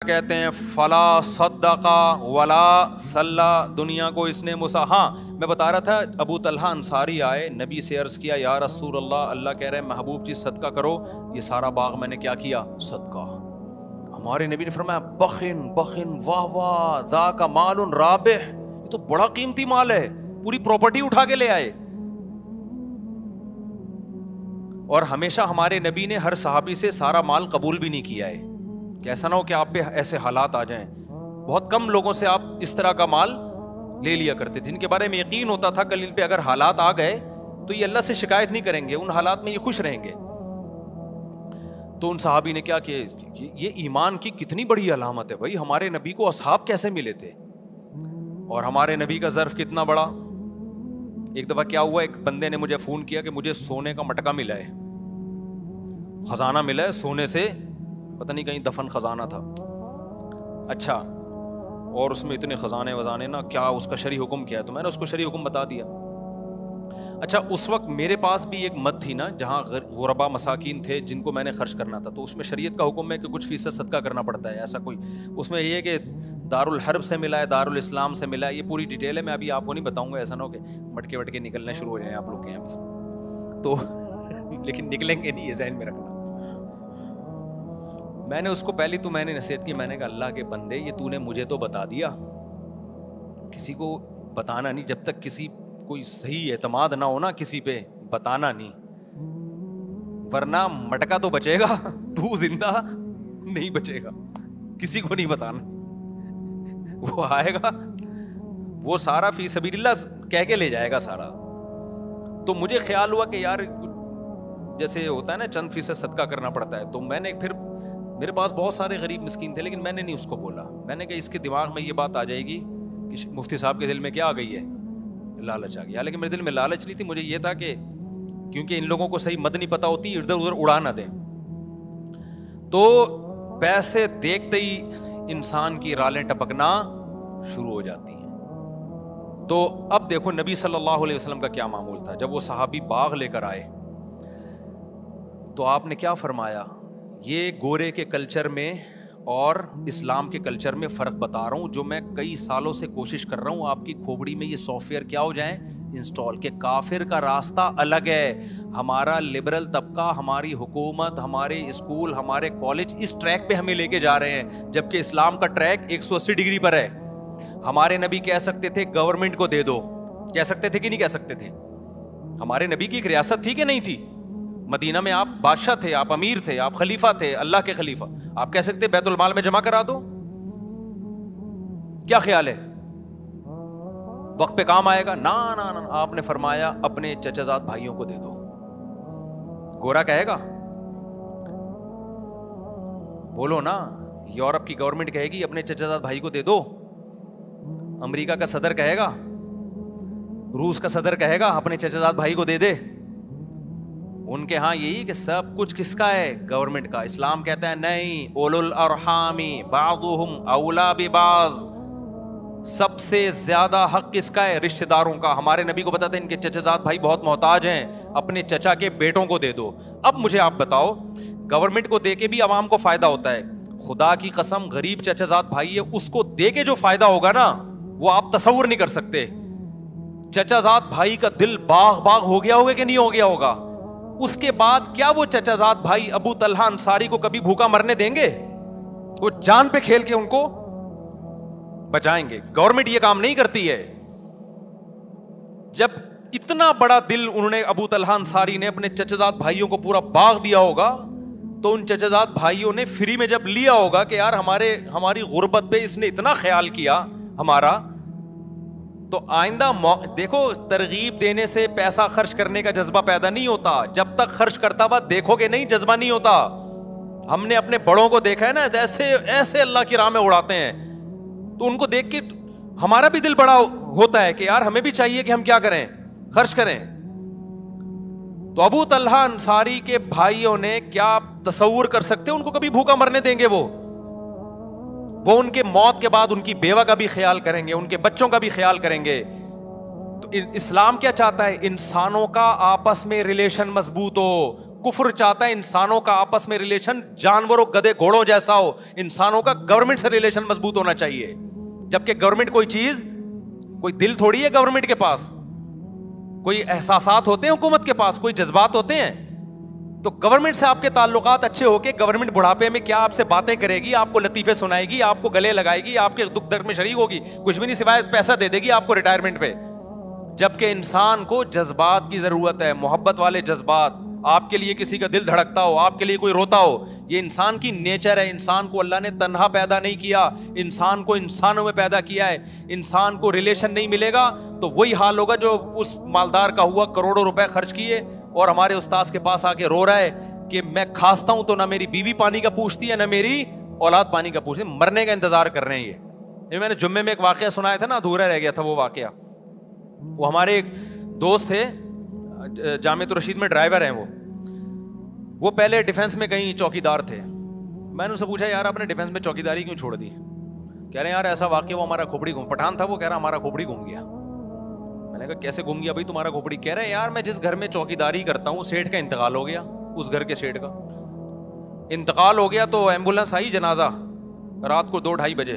کہتے ہیں فلا صدقا ولا صلی, دنیا کو اس نے ہاں میں بتا رہا تھا, ابو طلحہ انصاری آئے, نبی سے عرض کیا یا رسول اللہ, اللہ کہہ رہے ہیں محبوب جی صدقہ کرو, یہ سارا باغ میں نے کیا کیا, صدقہ. ہمارے نبی نے فرمایا بخن بخن واہ واہ ذاک مال رابح, یہ تو بڑا قیمتی مال ہے, پوری پراپرٹی اٹھا کے لے آئے. اور ہمیشہ ہمارے نبی نے ہر صحابی سے سارا مال قبول بھی نہیں کیا ہے, کہ ایسا نہ ہو کہ آپ پہ ایسے حالات آ جائیں. بہت کم لوگوں سے آپ اس طرح کا مال لے لیا کرتے, جن کے بارے میں یقین ہوتا تھا کل ان پہ اگر حالات آ گئے تو یہ اللہ سے شکایت نہیں کریں گے, ان حالات میں یہ خوش رہیں گے. تو ان صحابی نے کیا کہ یہ ایمان کی کتنی بڑی علامت ہے بھائی, ہمارے نبی کو اصحاب کیسے ملے تھے, اور ہمارے نبی کا ظرف کتنا بڑا. ایک دفعہ کیا ہوا, ایک بندے نے مجھے فون کیا کہ مجھے سونے کا مٹکا ملا ہے, خزانہ ملا ہے سونے سے, پتہ نہیں کہیں دفن خزانہ تھا. اچھا, اور اس میں اتنے خزانے وزانے نا, کیا اس کا شرعی حکم کیا ہے, تو میں نے اس کو شرعی حکم بتا دیا. اچھا, اس وقت میرے پاس بھی ایک مد تھی نا جہاں غربا مساکین تھے جن کو میں نے خرچ کرنا تھا, تو اس میں شریعت کا حکم ہے کہ کچھ فیصد صدقہ کرنا پڑتا ہے. ایسا کوئی اس میں یہ ہے کہ دارالحرب سے ملا ہے, دارالاسلام سے ملا ہے, یہ پوری ڈیٹیل ہے, میں ابھی آپ کو نہیں بتاؤں گا, ایسا نہ ہو کہ مٹکے وٹکے نکلنے شروع ہو جائیں آپ لوگ کے یہاں بھی تو لیکن نکلیں گے نہیں, یہ ذہن میں رکھنا. میں نے اس کو پہلی تو میں نے نصیحت کی, میں نے کہا اللہ کے بندے یہ تو نے مجھے تو بتا دیا, کسی کو بتانا نہیں, جب تک کسی کوئی صحیح اعتماد نہ ہونا کسی پہ بتانا نہیں, ورنہ مٹکا تو بچے گا, تو زندہ نہیں بچے گا. کسی کو نہیں بتانا, وہ آئے گا وہ سارا فی سبیل اللہ کہہ کے لے جائے گا سارا. تو مجھے خیال ہوا کہ یار جیسے ہوتا ہے نا چند فیصد صدقہ کرنا پڑتا ہے, تو میں نے پھر میرے پاس بہت سارے غریب مسکین تھے, لیکن میں نے نہیں اس کو بولا. میں نے کہا اس کے دماغ میں یہ بات آ جائے گی کہ مفتی صاحب کے دل میں کیا آ گئی ہے, لالچ آ گئی. حالانکہ میرے دل میں لالچ نہیں تھی, مجھے یہ تھا کہ کیونکہ ان لوگوں کو صحیح مد نہیں پتا ہوتی, ادھر ادھر اڑا نہ دیں. تو پیسے دیکھتے ہی انسان کی رالیں ٹپکنا شروع ہو جاتی ہیں. تو اب دیکھو نبی صلی اللہ علیہ وسلم کا کیا معمول تھا. جب وہ صحابی باغ لے کر آئے تو آپ نے کیا فرمایا, یہ گورے کے کلچر میں اور اسلام کے کلچر میں فرق بتا رہا ہوں, جو میں کئی سالوں سے کوشش کر رہا ہوں آپ کی کھوپڑی میں یہ سافٹ ویئر کیا ہو جائیں انسٹال, کہ کافر کا راستہ الگ ہے, ہمارا لبرل طبقہ, ہماری حکومت, ہمارے اسکول, ہمارے کالج اس ٹریک پہ ہمیں لے کے جا رہے ہیں, جبکہ اسلام کا ٹریک 180 ڈگری پر ہے. ہمارے نبی کہہ سکتے تھے گورنمنٹ کو دے دو, کہہ سکتے تھے کہ نہیں کہہ سکتے تھے؟ ہمارے نبی کی ایک ریاست تھی کہ نہیں تھی؟ مدینہ میں آپ بادشاہ تھے, آپ امیر تھے, آپ خلیفہ تھے, اللہ کے خلیفہ. آپ کہہ سکتے بیت المال میں جمع کرا دو, کیا خیال ہے وقت پہ کام آئے گا؟ نا نا نا, آپ نے فرمایا اپنے چچا زاد بھائیوں کو دے دو. گورا کہے گا؟ بولو نا, یورپ کی گورنمنٹ کہے گی اپنے چچا زاد بھائی کو دے دو, امریکہ کا صدر کہے گا, روس کا صدر کہے گا اپنے چچا زاد بھائی کو دے دے. ان کے ہاں یہی کہ سب کچھ کس کا ہے؟ گورنمنٹ کا. اسلام کہتا ہے نہیں, اولو الارحام بعضهم اولا ببعض, سب سے زیادہ حق کس کا ہے؟ رشتہ داروں کا. ہمارے نبی کو پتا تھا ان کے چچا زاد بھائی بہت محتاج ہیں, اپنے چچا کے بیٹوں کو دے دو. اب مجھے آپ بتاؤ, گورنمنٹ کو دے کے بھی عوام کو فائدہ ہوتا ہے, خدا کی قسم غریب چچا زاد بھائی ہے, اس کو دے کے جو فائدہ ہوگا نا وہ آپ تصور نہیں کر سکتے. چچا زاد بھائی کا دل باغ باغ ہو گیا ہوگا کہ نہیں ہو گیا ہوگا. اس کے بعد کیا وہ چچا زاد بھائی ابو طلحہ انصاری کو کبھی بھوکا مرنے دیں گے؟ وہ جان پہ کھیل کے ان کو بچائیں گے. گورنمنٹ یہ کام نہیں کرتی ہے. جب اتنا بڑا دل انہوں نے ابو طلحہ انصاری نے اپنے چچا زاد بھائیوں کو پورا باغ دیا ہوگا, تو ان چچا زاد بھائیوں نے فری میں جب لیا ہوگا کہ یار ہماری غربت پہ اس نے اتنا خیال کیا ہمارا, تو آئندہ دیکھو ترغیب دینے سے پیسہ خرچ کرنے کا جذبہ پیدا نہیں ہوتا. جب تک خرچ کرتا ہوا دیکھو گے نہیں, جذبہ نہیں ہوتا. ہم نے اپنے بڑوں کو دیکھا ہے نا, ایسے اللہ کی راہ میں اڑاتے ہیں, تو ان کو دیکھ کے ہمارا بھی دل بڑا ہوتا ہے کہ یار ہمیں بھی چاہیے کہ ہم کیا کریں, خرچ کریں. تو ابو طلحہ انصاری کے بھائیوں نے کیا تصور کر سکتے ان کو کبھی بھوکا مرنے دیں گے؟ وہ ان کے موت کے بعد ان کی بیوہ کا بھی خیال کریں گے, ان کے بچوں کا بھی خیال کریں گے. تو اسلام کیا چاہتا ہے؟ انسانوں کا آپس میں ریلیشن مضبوط ہو, کفر چاہتا ہے انسانوں کا آپس میں ریلیشن جانوروں گدے گھوڑوں جیسا ہو. انسانوں کا گورنمنٹ سے ریلیشن مضبوط ہونا چاہیے, جبکہ گورنمنٹ کوئی چیز, کوئی دل تھوڑی ہے گورنمنٹ کے پاس, کوئی احساسات ہوتے ہیں حکومت کے پاس, کوئی جذبات ہوتے ہیں. تو گورنمنٹ سے آپ کے تعلقات اچھے ہو کے گورنمنٹ بڑھاپے میں کیا آپ سے باتیں کرے گی, آپ کو لطیفے سنائے گی, آپ کو گلے لگائے گی, آپ کے دکھ درد میں شریک ہوگی, کچھ بھی نہیں سوائے پیسہ دے دے گی آپ کو ریٹائرمنٹ پہ. جبکہ انسان کو جذبات کی ضرورت ہے, محبت والے جذبات, آپ کے لیے کسی کا دل دھڑکتا ہو, آپ کے لیے کوئی روتا ہو. یہ انسان کی نیچر ہے. انسان کو اللہ نے تنہا پیدا نہیں کیا, انسان کو انسانوں میں پیدا کیا ہے. انسان کو ریلیشن نہیں ملے گا تو وہی حال ہوگا جو اس مالدار کا ہوا, کروڑوں روپے خرچ کیے اور ہمارے استاذ کے پاس آ کے رو رہا ہے کہ میں کھانستا ہوں تو نہ میری بیوی پانی کا پوچھتی ہے نہ میری اولاد پانی کا پوچھتی ہے, مرنے کا انتظار کر رہے ہیں. یہ میں نے جمعے میں ایک واقعہ سنایا تھا نا, ادھورا رہ گیا تھا وہ واقعہ. وہ ہمارے ایک دوست تھے, جامعۃ الرشید میں ڈرائیور ہیں وہ پہلے ڈیفینس میں کہیں چوکیدار تھے. میں نے ان سے پوچھا یار آپ نے ڈیفینس میں چوکیداری کیوں چھوڑ دی؟ کہہ رہے ہیں یار ایسا واقعہ, وہ ہمارا کھوپڑی گھوم, پٹھان تھا وہ, کہہ رہا ہمارا کھوپڑی گھوم گیا. میں نے کہا کیسے گھوم گیا بھائی تمہارا کھوپڑی؟ کہہ رہے ہیں یار میں جس گھر میں چوکیداری کرتا ہوں سیٹھ کا انتقال ہو گیا, اس گھر کے سیٹھ کا انتقال ہو گیا تو ایمبولینس آئی جنازہ رات کو 2-2:30 بجے.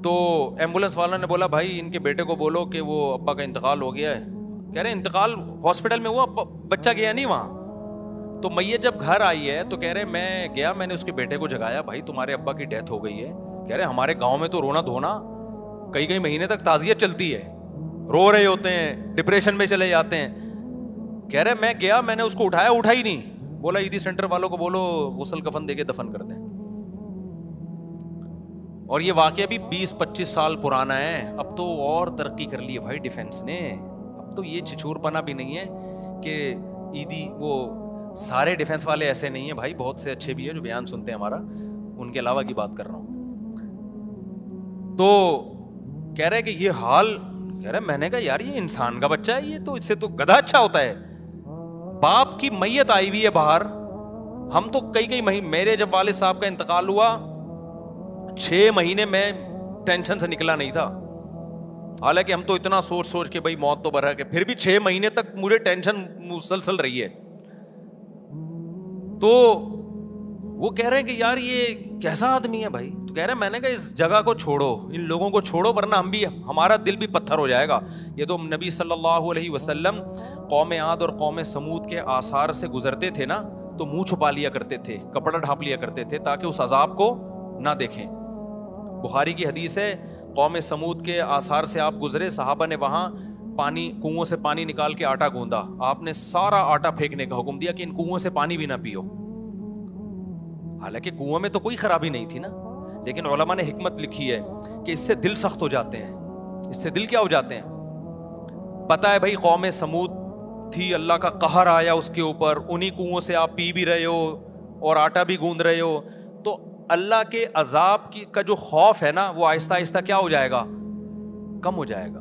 تو ایمبولینس والوں نے بولا بھائی ان کے بیٹے کو بولو کہ وہ ابا کا انتقال ہو گیا ہے. کہہ رہے ہیں انتقال ہاسپٹل میں ہوا, بچہ گیا نہیں وہاں. تو میت جب گھر آئی ہے تو کہہ رہے میں گیا, میں نے اس کے بیٹے کو جگایا, بھائی تمہارے ابا کی ڈیتھ ہو گئی ہے. کہہ رہے ہمارے گاؤں میں تو رونا دھونا کئی مہینے تک تعزیت چلتی ہے, رو رہے ہوتے ہیں, ڈپریشن میں چلے جاتے ہیں. کہہ رہے میں گیا, میں نے اس کو اٹھایا, اٹھا ہی نہیں. بولا عیدی سینٹر والوں کو بولو غسل کفن دے کے دفن کر دیں. اور یہ واقعہ بھی 20-25 سال پرانا ہے. اب تو اور ترقی کر لی ہے بھائی ڈیفینس نے, اب تو یہ چھچور پنا بھی نہیں ہے کہ عیدی, وہ سارے ڈیفینس والے ایسے نہیں ہیں بھائی, بہت سے اچھے بھی ہیں جو بیان سنتے ہیں ہمارا, ان کے علاوہ کی بات کر رہا ہوں. تو کہہ رہے کہ یہ حال, کہہ رہے میں نے کہا یار یہ انسان کا بچہ ہے, یہ تو اس سے تو گدھا اچھا ہوتا ہے. باپ کی میت آئی ہوئی ہے باہر, ہم تو کئی مہینے, میرے جب والد صاحب کا انتقال ہوا 6 مہینے میں ٹینشن سے نکلا نہیں تھا. حالانکہ ہم تو اتنا سوچ کے بھائی موت تو برحق ہے, پھر بھی 6 مہینے تک مجھے ٹینشن مسلسل رہی ہے. تو وہ کہہ رہے ہیں کہ یار یہ کیسا آدمی ہے بھائی. تو کہہ رہے ہیں میں نے کہا اس جگہ کو چھوڑو, ان لوگوں کو چھوڑو, ورنہ ہمارا دل بھی پتھر ہو جائے گا. یہ تو نبی صلی اللہ علیہ وسلم قوم عاد اور قوم سمود کے آثار سے گزرتے تھے نا, تو منہ چھپا لیا کرتے تھے, کپڑا ڈھانپ لیا کرتے تھے تاکہ اس عذاب کو نہ دیکھیں. بخاری کی حدیث ہے, قوم سمود کے آثار سے آپ گزرے, صحابہ نے وہاں پانی, کنویں سے پانی نکال کے آٹا گوندا, آپ نے سارا آٹا پھینکنے کا حکم دیا کہ ان کنویں سے پانی بھی نہ پیو. حالانکہ کنویں میں تو کوئی خرابی نہیں تھی نا, لیکن علماء نے حکمت لکھی ہے کہ اس سے دل سخت ہو جاتے ہیں. اس سے دل کیا ہو جاتے ہیں؟ پتا ہے بھائی قوم سمود تھی, اللہ کا قہر آیا اس کے اوپر, انہی کنویں سے آپ پی بھی رہے ہو اور آٹا بھی گوند رہے ہو, تو اللہ کے عذاب کی کا جو خوف ہے نا وہ آہستہ آہستہ کیا ہو جائے گا, کم ہو جائے گا.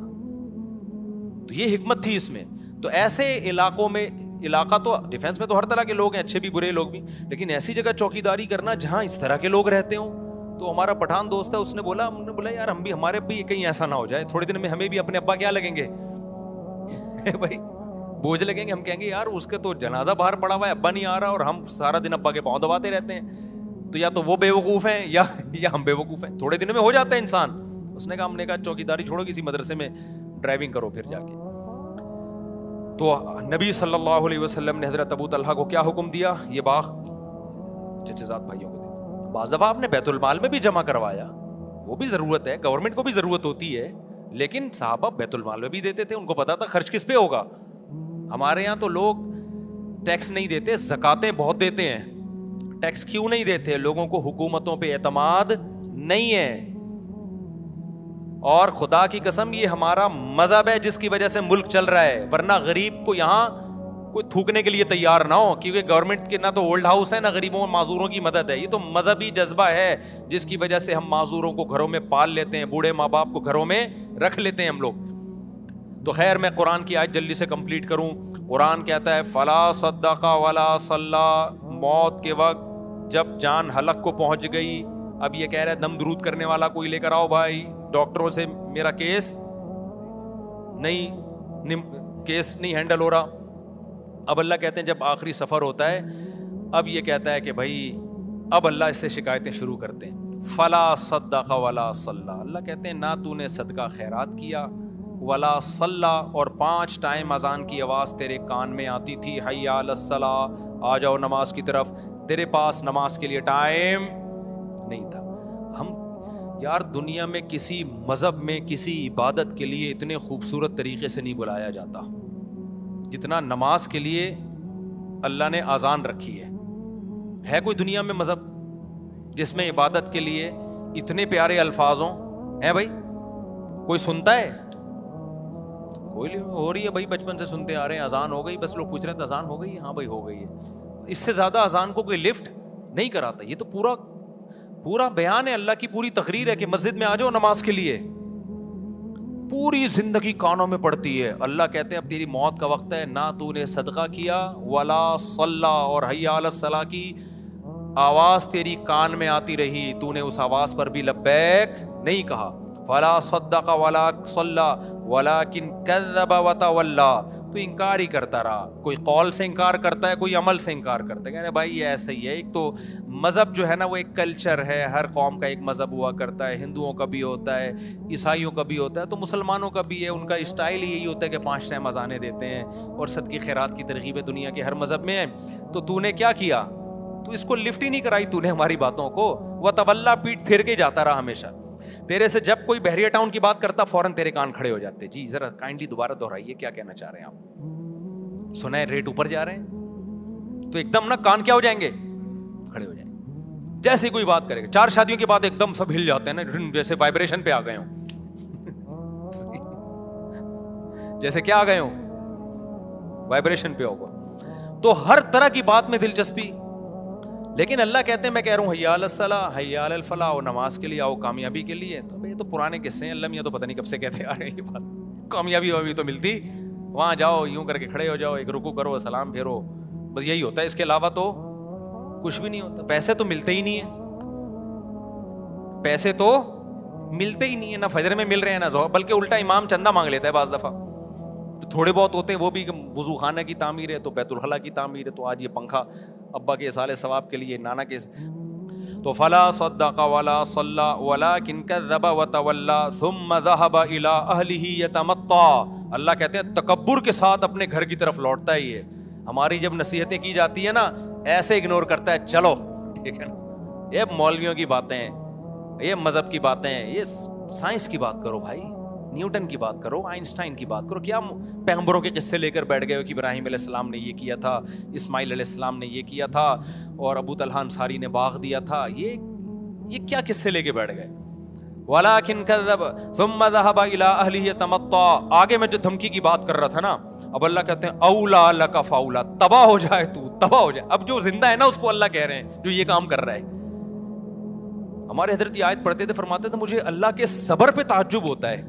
تو یہ حکمت تھی اس میں. تو ایسے علاقوں میں, علاقہ تو ڈیفینس میں تو ہر طرح کے لوگ ہیں, اچھے بھی برے لوگ بھی, لیکن ایسی جگہ چوکیداری کرنا جہاں اس طرح کے لوگ رہتے ہوں. تو ہمارا پٹھان دوست ہے, اس نے بولا یار ہم بھی, ہمارے بھی کہیں ایسا نہ ہو جائے, تھوڑے دن میں ہمیں بھی اپنے ابا کیا لگیں گے بھائی, بوجھ لگیں گے. ہم کہیں گے یار اس کے تو جنازہ باہر پڑا ہوا ہے, ابا نہیں آ رہا اور ہم سارا دن ابا کے پاؤں دباتے رہتے ہیں. تو یا تو وہ بے وقوف ہیں یا ہم بے وقوف ہیں. تھوڑے دنوں میں ہو جاتا ہے انسان. اس نے کہا, ہم نے کہا چوکیداری چھوڑو, کسی مدرسے میں ڈرائیونگ کرو پھر جا کے. تو نبی صلی اللہ علیہ وسلم نے حضرت ابو طلحہ کو کیا حکم دیا, یہ باغ چچے زاد بھائیوں کو دے. بعض دفعہ آپ نے بیت المال میں بھی جمع کروایا, وہ بھی ضرورت ہے, گورنمنٹ کو بھی ضرورت ہوتی ہے, لیکن صحابہ بیت المال میں بھی دیتے تھے, ان کو پتا تھا خرچ کس پہ ہوگا. ہمارے یہاں تو لوگ ٹیکس نہیں دیتے, زکاتیں بہت دیتے ہیں. ٹیکس کیوں نہیں دیتے؟ لوگوں کو حکومتوں پہ اعتماد نہیں ہے. اور خدا کی قسم یہ ہمارا مذہب ہے جس کی وجہ سے ملک چل رہا ہے, ورنہ غریب کو یہاں کوئی تھوکنے کے لیے تیار نہ ہو, کیونکہ گورنمنٹ کے نہ تو اولڈ ہاؤس ہے نہ غریبوں اور معذوروں کی مدد ہے. یہ تو مذہبی جذبہ ہے جس کی وجہ سے ہم معذوروں کو گھروں میں پال لیتے ہیں, بوڑھے ماں باپ کو گھروں میں رکھ لیتے ہیں ہم لوگ. تو خیر میں قرآن کی آیت جلدی سے کمپلیٹ کروں. قرآن کہتا ہے فلا صدق ولا صلی, موت کے وقت جب جان حلق کو پہنچ گئی, اب یہ کہہ رہا ہے دم درود کرنے والا کوئی لے کر آؤ بھائی, ڈاکٹروں سے میرا کیس نہیں ہینڈل ہو رہا. اب اللہ کہتے ہیں جب آخری سفر ہوتا ہے, اب یہ کہتا ہے کہ بھائی اب اللہ اس سے شکایتیں شروع کرتے ہیں. فلا صدق ولا صلی, اللہ کہتے ہیں نہ تو نے صدقہ خیرات کیا, ولا صلی, اور 5 ٹائم اذان کی آواز تیرے کان میں آتی تھی, حی علی الصلاۃ, آ جاؤ نماز کی طرف, تیرے پاس نماز کے لیے ٹائم نہیں تھا. ہم یار دنیا میں کسی مذہب میں کسی عبادت کے لیے اتنے خوبصورت طریقے سے نہیں بلایا جاتا جتنا نماز کے لیے اللہ نے اذان رکھی ہے. ہے کوئی دنیا میں مذہب جس میں عبادت کے لیے اتنے پیارے الفاظ ہوں؟ ہے بھائی کوئی سنتا ہے؟ کوئی ہو رہی ہے بھائی, بچپن سے سنتے آ رہے ہیں, اذان ہو گئی, بس لوگ پوچھ رہے ہیں اذان ہو گئی, ہاں بھائی ہو گئی ہے. اس سے زیادہ اذان کو کوئی لفٹ نہیں کراتا. یہ تو پورا بیان ہے, اللہ کی پوری تقریر ہے کہ مسجد میں آ جاؤ نماز کے لیے. پوری زندگی کانوں میں پڑتی ہے. اللہ کہتے ہیں اب تیری موت کا وقت ہے, نہ تو نے صدقہ کیا, ولا صلی, اور حی علی الصلاۃ کی آواز تیری کان میں آتی رہی, تو نے اس آواز پر بھی لبیک نہیں کہا. فلا صدق ولا صلی ولکن کذب وتولی, تو انکار ہی کرتا رہا. کوئی قول سے انکار کرتا ہے, کوئی عمل سے انکار کرتا ہے. کہہ بھائی یہ ایسا ہی ہے. ایک تو مذہب جو ہے نا وہ ایک کلچر ہے, ہر قوم کا ایک مذہب ہوا کرتا ہے. ہندوؤں کا بھی ہوتا ہے, عیسائیوں کا بھی ہوتا ہے, تو مسلمانوں کا بھی ہے. ان کا اسٹائل یہی ہوتا ہے کہ 5 ٹائم اذانیں دیتے ہیں اور صدقے خیرات کی ترغیب دنیا کے ہر مذہب میں ہے. تو نے کیا کیا؟ تو اس کو لفٹ ہی نہیں کرائی تو نے ہماری باتوں کو. وتولی, پیٹ پھیر کے جاتا رہا ہمیشہ. تیرے سے جب کوئی بحریہ ٹاؤن کی بات کرتا فوراً تیرے کان کھڑے ہو جاتے. جی ذرا کائنڈلی دوبارہ دہرائیے, کیا کہنا چاہ رہے ہیں آپ؟ سنا ہے ریٹ اوپر جا رہے ہیں, تو ایک دم نا کان کیا ہو جائیں گے, کھڑے ہو جائیں گے. جیسے کوئی بات کرے گا, 4 شادیوں کے بعد ایک دم سب ہل جاتے ہیں نا, جیسے وائبریشن پہ آ گئے ہوں. جیسے کیا آ گئے ہوں, وائبریشن پہ ہوگا. تو ہر طرح کی بات میں دلچسپی. لیکن اللہ کہتے ہیں میں کہہ رہا ہوں حی علی الصلاۃ, حی علی الفلاح, اور نماز کے لیے آؤ, کامیابی کے لیے. تو یہ تو پرانے قصے ہیں, اللہ میاں تو پتہ نہیں کب سے کہتے آ رہے ہیں یہ بات. کامیابی ابھی تو ملتی, وہاں جاؤ یوں کر کے کھڑے ہو جاؤ, ایک رکوع کرو, سلام پھیرو, بس یہی ہوتا ہے. اس کے علاوہ تو کچھ بھی نہیں ہوتا. پیسے تو ملتے ہی نہیں ہیں, پیسے تو ملتے ہی نہیں ہے, نہ فجر میں مل رہے ہیں نہ ظہر, بلکہ الٹا امام چندہ مانگ لیتا ہے بعض دفعہ. تھوڑے بہت ہوتے ہیں وہ بھی, وضو خانہ کی تعمیر ہے تو بیت الخلاء کی تعمیر ہے, تو آج یہ پنکھا ابا کے اصال ثواب کے لیے, نانا کے. تو فلا صدق ولا صلی ولکن کذب وتولی ثم ذهب الى اهله يتمطى. اللہ کہتے ہیں تکبر کے ساتھ اپنے گھر کی طرف لوٹتا ہے. یہ ہماری جب نصیحتیں کی جاتی ہے نا, ایسے اگنور کرتا ہے, چلو ٹھیک ہے نا, یہ مولویوں کی باتیں ہیں, یہ مذہب کی باتیں ہیں, یہ سائنس کی بات کرو بھائی, نیوٹن کی بات کرو, آئنسٹائن کی بات کرو. کیا پیغمبروں کے قصے لے کر بیٹھ گئے ہو کہ ابراہیم علیہ السلام نے یہ کیا تھا, اسماعیل علیہ السلام نے یہ کیا تھا, اور ابو طلحہ انصاری نے باغ دیا تھا. یہ کیا قصے لے کے بیٹھ گئے؟ ولکن کذب ثم ذهب الى اهله يتمطى. آگے میں جو دھمکی کی بات کر رہا تھا نا, اب اللہ کہتے ہیں اولا لک فاولا, تباہ ہو جائے تو, تباہ ہو جائے. اب جو زندہ ہے نا اس کو اللہ کہہ رہے ہیں جو یہ کام کر رہا ہے. ہمارے حضرت یہ آیت پڑھتے تھے, فرماتے تھے مجھے اللہ کے صبر پہ تعجب ہوتا ہے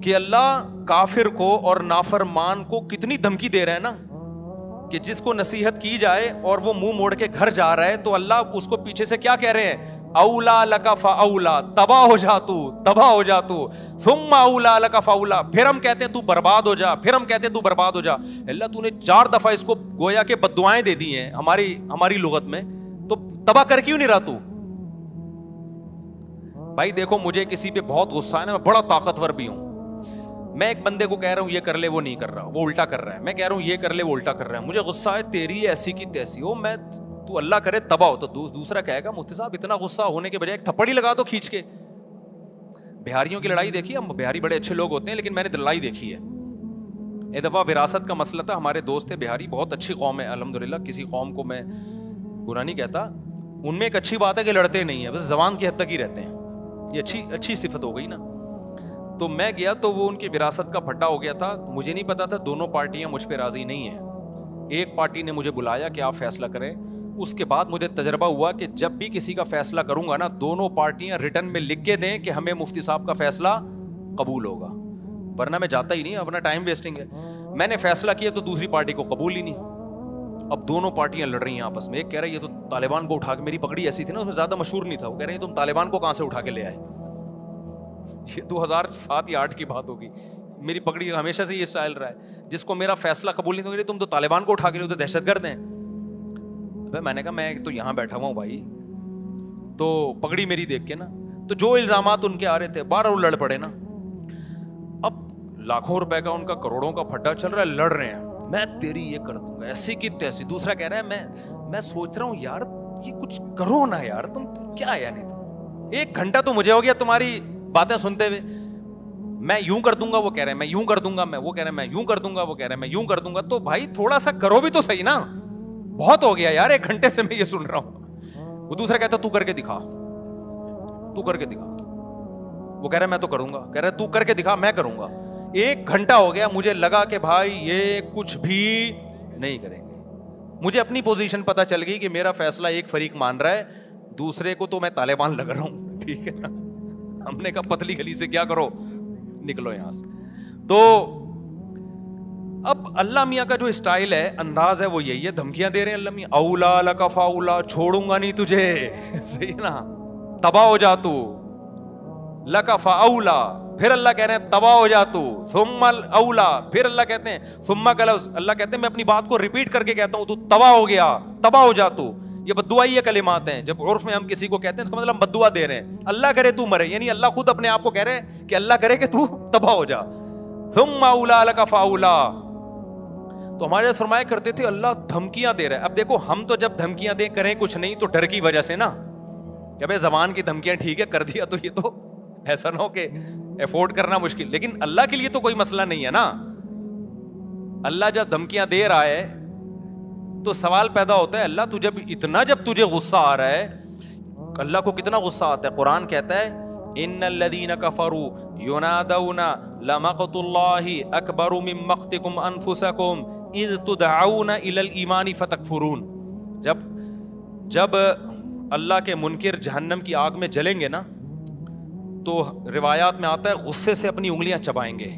کہ اللہ کافر کو اور نافرمان کو کتنی دھمکی دے رہا ہے نا, کہ جس کو نصیحت کی جائے اور وہ منہ موڑ کے گھر جا رہا ہے تو اللہ اس کو پیچھے سے کیا کہہ رہے ہیں, اولا لک فاولا, تباہ ہو جا تو, تباہ ہو جا تو, ثم اولا لک فاولا. پھر ہم کہتے ہیں تو برباد ہو جا, پھر ہم کہتے ہیں تو برباد ہو جا. اللہ تو نے 4 دفعہ اس کو گویا کہ بددعائیں دے دی ہیں ہماری لغت میں, تو تباہ کر کیوں نہیں رہا تو؟ بھائی دیکھو مجھے کسی پہ بہت غصہ ہے نا, میں بڑا طاقتور بھی ہوں, میں ایک بندے کو کہہ رہا ہوں یہ کر لے, وہ نہیں کر رہا, وہ الٹا کر رہا ہے. میں کہہ رہا ہوں یہ کر لے, وہ الٹا کر رہا ہے. مجھے غصہ ہے, تیری ایسی کی تیسی ہو, میں تو اللہ کرے تباہ ہو. تو دوسرا کہے گا مفتی صاحب اتنا غصہ ہونے کے بجائے ایک تھپڑ ہی لگا دو کھینچ کے. بہاریوں کی لڑائی دیکھی, ہم بہاری بڑے اچھے لوگ ہوتے ہیں لیکن میں نے لڑائی دیکھی ہے. ایک دفعہ وراثت کا مسئلہ تھا, ہمارے دوست تھے بہاری, بہت اچھی قوم ہے الحمدللہ, کسی قوم کو میں برا نہیں کہتا, ان میں ایک اچھی بات ہے کہ لڑتے نہیں ہیں, بس زبان کی حد تک ہی رہتے ہیں. یہ اچھی صفت ہو گئی نا. تو میں گیا تو وہ ان کی وراثت کا پھٹا ہو گیا تھا. مجھے نہیں پتا تھا دونوں پارٹیاں مجھ پہ راضی نہیں ہیں. ایک پارٹی نے مجھے بلایا کہ آپ فیصلہ کریں. اس کے بعد مجھے تجربہ ہوا کہ جب بھی کسی کا فیصلہ کروں گا نا, دونوں پارٹیاں ریٹن میں لکھ کے دیں کہ ہمیں مفتی صاحب کا فیصلہ قبول ہوگا, ورنہ میں جاتا ہی نہیں, اپنا ٹائم ویسٹنگ ہے. میں نے فیصلہ کیا تو دوسری پارٹی کو قبول ہی نہیں. اب دونوں پارٹیاں لڑ رہی ہیں آپس میں. ایک کہہ رہا ہے یہ تو طالبان کو اٹھا کے, میری پگڑی ایسی تھی نا اس میں زیادہ مشہور نہیں تھا, وہ کہہ رہے ہیں تم طالبان کو کہاں سے اٹھا کے لے آئے. یہ 2007 یا 2008 کی بات ہوگی, میری پگڑی ہمیشہ سے یہ اسٹائل رہا ہے, جس کو میرا فیصلہ قبول نہیں, تو تم تو طالبان کو اٹھا کے لے, تو دہشت گرد ہیں. میں نے کہا میں تو یہاں بیٹھا ہوا ہوں بھائی, تو پگڑی میری دیکھ کے نا, تو جو الزامات ان کے آ رہے تھے باہر وہ لڑ پڑے نا. اب لاکھوں روپے کا ان کا کروڑوں کا پھڈا چل رہا ہے, لڑ رہے ہیں, میں تیری یہ کر دوں گا ایسی کی تیسی. دوسرا کہہ رہا ہے میں سوچ رہا ہوں یار یہ کچھ کرو نا یار, تم کیا یار, نہیں ایک گھنٹہ تو مجھے ہو گیا تمہاری باتیں سنتے ہوئے. میں یوں کر دوں گا, وہ کہہ رہے ہیں میں یوں کر دوں گا, وہ کہہ رہے ہیں میں یوں کر دوں گا, وہ کہہ رہے ہیں میں یوں کر دوں گا. تو بھائی تھوڑا سا کرو بھی تو صحیح نا, بہت ہو گیا یار, ایک گھنٹے سے میں یہ سن رہا ہوں. وہ دوسرا کہتا تو کر کے دکھا, تو کر کے دکھا. وہ کہہ رہا ہے میں تو کروں گا, کہہ رہا ہے تو کر کے دکھا, میں کروں گا. ایک گھنٹہ ہو گیا, مجھے لگا کہ بھائی یہ کچھ بھی نہیں کریں گے. مجھے اپنی پوزیشن پتا چل گئی کہ میرا فیصلہ ایک فریق مان رہا ہے, دوسرے کو تو میں طالبان لگ رہا ہوں. ٹھیک ہے نا, ہم نے کہا پتلی گلی سے کیا کرو, نکلو یہاں سے. تو اب اللہ میاں کا جو اسٹائل ہے, انداز ہے, وہ یہی ہے, دھمکیاں دے رہے ہیں اللہ میاں, اولا لک فاولا, چھوڑوں گا نہیں تجھے, صحیح نا, تباہ ہو جا تو, لک فاولا, پھر اللہ کہہ رہے ہیں تباہ ہو جا تو, ثم الاولا, پھر اللہ کہتے ہیں ثم کا لفظ, اللہ کہتے ہیں میں اپنی بات کو ریپیٹ کر کے کہتا ہوں, تو تباہ ہو گیا, تباہ ہو جا تو. یہ بددعائی کلمات ہیں, جب عرف میں ہم کسی کو کہتے ہیں اس کا مطلب ہم بددعا دے رہے ہیں. اللہ کرے تو مرے, یعنی اللہ خود اپنے آپ کو کہہ رہے ہیں کہ اللہ کرے کہ تو تباہ ہو جا. ثم اولا لک فاولا. تو ہمارے فرمایا کرتے تھے اللہ دھمکیاں دے رہا ہے. اب دیکھو ہم تو جب دھمکیاں دیں کریں کچھ نہیں تو ڈر کی وجہ سے نا, کہ بھائی زبان کی دھمکیاں ٹھیک ہے کر دیا, تو یہ تو ایسا نہ ہو کہ افورڈ کرنا مشکل. لیکن اللہ کے لیے تو کوئی مسئلہ نہیں ہے نا. اللہ جب دھمکیاں دے رہا ہے تو سوال پیدا ہوتا ہے, اللہ تجھے اتنا, جب تجھے غصہ آ رہا ہے, اللہ کو کتنا غصہ آتا ہے. قرآن کہتا ہے ان الذین کفروا ینادون لمقت اللہ اکبر من مقتکم انفسکم اذ تدعون الی الایمان فتکفرون. جب اللہ کے منکر جہنم کی آگ میں جلیں گے نا, تو روایات میں آتا ہے غصے سے اپنی انگلیاں چبائیں گے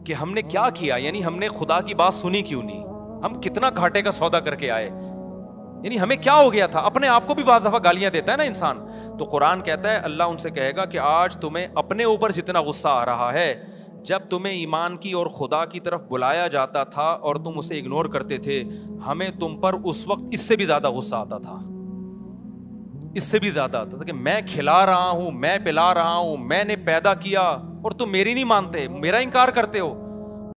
کہ ہم نے کیا کیا, یعنی ہم نے خدا کی بات سنی کیوں نہیں, ہم کتنا گھاٹے کا سودا کر کے آئے, یعنی ہمیں کیا ہو گیا تھا. اپنے آپ کو بھی بعض دفعہ گالیاں دیتا ہے نا انسان. تو قرآن کہتا ہے اللہ ان سے کہے گا کہ آج تمہیں اپنے اوپر جتنا غصہ آ رہا ہے, جب تمہیں ایمان کی اور خدا کی طرف بلایا جاتا تھا اور تم اسے اگنور کرتے تھے, ہمیں تم پر اس وقت اس سے بھی زیادہ غصہ آتا تھا, اس سے بھی زیادہ آتا تھا کہ میں کھلا رہا ہوں, میں پلا رہا ہوں, میں نے پیدا کیا اور تم میری نہیں مانتے, میرا انکار کرتے ہو.